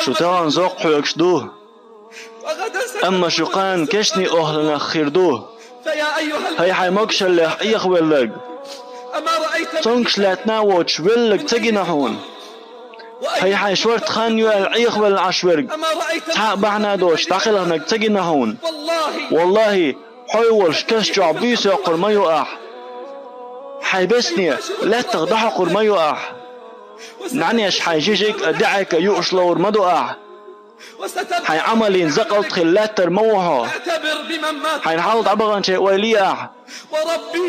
شو تان زوق حيكشدوه أما شو قان كشني أهلنا خيردوه هاي حي مكشلح إيخ ولق تونكش لا تناوتش ولق تجينا هون هاي حي شورت خان يوال إيخ والعشورق تحق بعنا دوش تاقلها تجينا هون والله حيولش كشجع بيس يقر ما يقع حيبسني لا تغضح قر ما يقع نعنيش حيجيجك أدعك يؤش لور ما دقع حي عملين زقلت خلات ترموها حي نحاول عبغان شيء ويليع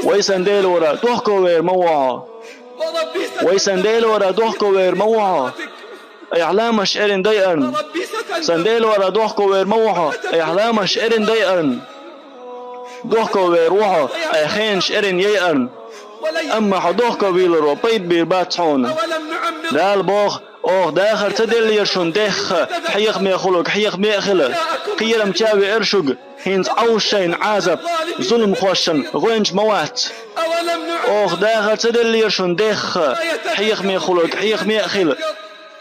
ويسنديل ورا دوحكو وير موها ويسنديل ورا دوحكو وير موها أي علامش إرن دايرن سنديل ورا دوحكو وير موها أي علامش إرن دايرن دوحكو وير وها أي خينش إرن ييرن أما حدوحكو بيلرو بيت بيرباتحون دال بوخ أوه داخل تدل يرشون دخ حيخ ميخلق حيخ ميخلق قيرم تاوي إرشق هينز أوشين عازب ظلم خوشن غوينج موات أوه داخل تدل يرشون دخ حيخ ميخلق حيخ ميخلق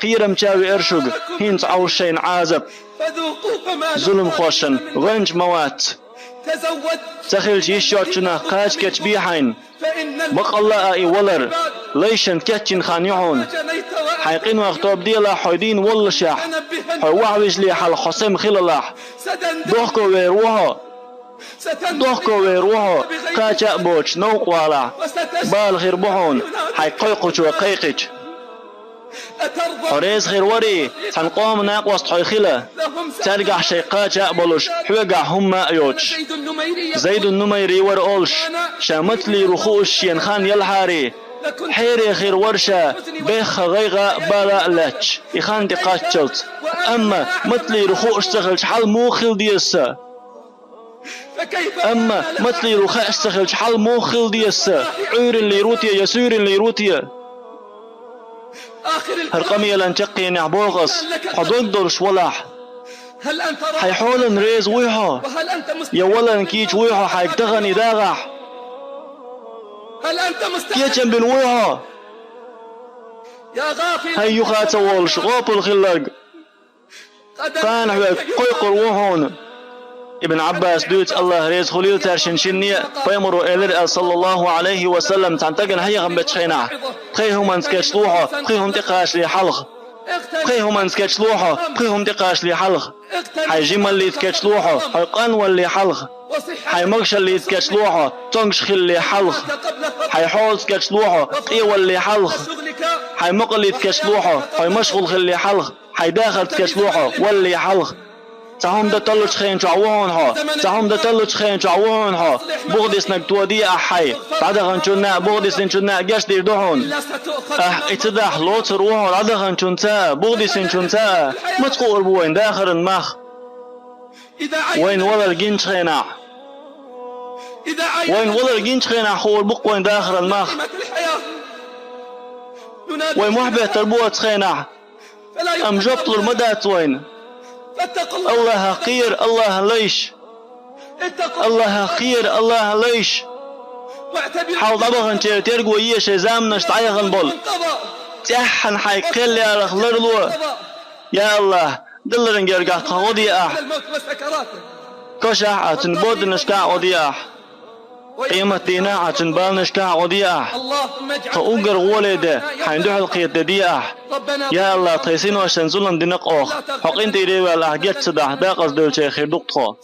قيرم تاوي إرشق هينز أوشين عازب ظلم خوشن غوينج موات تخيل يشوتشنا قاج كتبيحين بق الله اي ولر ليشن كتشن خانيحون حيقين وقتوب ديلا حيدين والشح حيوعوج لي حال خصم خلالح دوحكو ويروها دوحكو ويروها قاج أبوش نوق والا بال خير بحون حيقيقوش وقيقج حريز خير وري تنقوم ناقوست حيخلا ترجع شيقات أقبلش حوجع هم أيوش زيد النميري ورقلش شامتلي رخوش ينخان يلحاري حيري خير ورشة بيخ غيغة بالا لاتش يخان تقاتشلت أما متلي رخوش تخلش حال موخل ديسا أما متلي رخاش تخلش حال موخل ديسا عور اللي روتيا يسور اللي روتيا هرقمي لنشقي نعبوغس حضقدرش ولح حيحول نريز ويحا يا ولا نكيج ويحا حيكتغني داغح كيتشن بن ويحا هاي يخات والش غاب الخلق كان قيقر وحون ابن عباس دوت الله ريز خليل ترشن شنية فيمرو إلر صلى الله عليه وسلم تنتقن هيغم بتشينا خيهم انسكتش لوحة خيهم تقاش لي حلق خيهم انسكتش لوحة خيهم تقاش لي حلق حي جمال اللي تكتش لوحة حي قنوة اللي حلق حي مغش اللي تكتش لوحة تنقش خل اللي حلق حي حول تكتش لوحة قيوة اللي حلق حي مقل اللي تكتش لوحة حي مشغل خل اللي حلق حي داخل تكتش لوحة واللي حلق تهم ده تلوش خين تعوونها تهم ده تلوش خين تعوونها بغدس نكتودي أحي تعدغن شنا بغدس شنا جاش دير دهون اتدح لوت روحه عدغن شنتا بغدس شنتا متقول بوين داخل المخ وين ولا الجنش خينا وين ولا الجنش خينا خول بق وين داخل المخ وين محبه تربوت خينا أم جبت المدات وين الله خير الله ليش الله خير الله ليش حاول ضبغن ترقوا يش زامنش تعيغن بول تحن حيقل يا رخلرلو يا الله دلرن جرقا قودي اح كشح اتنبود نشكا ودي اح قيمة دينا عشان بالنش كعودية فأوجر ولده حيندوح القيد دية يا الله تيسين وشان زلنا دينك أخ حقين تيري ولا حاجات سدح داقص دول شيء خير دكتور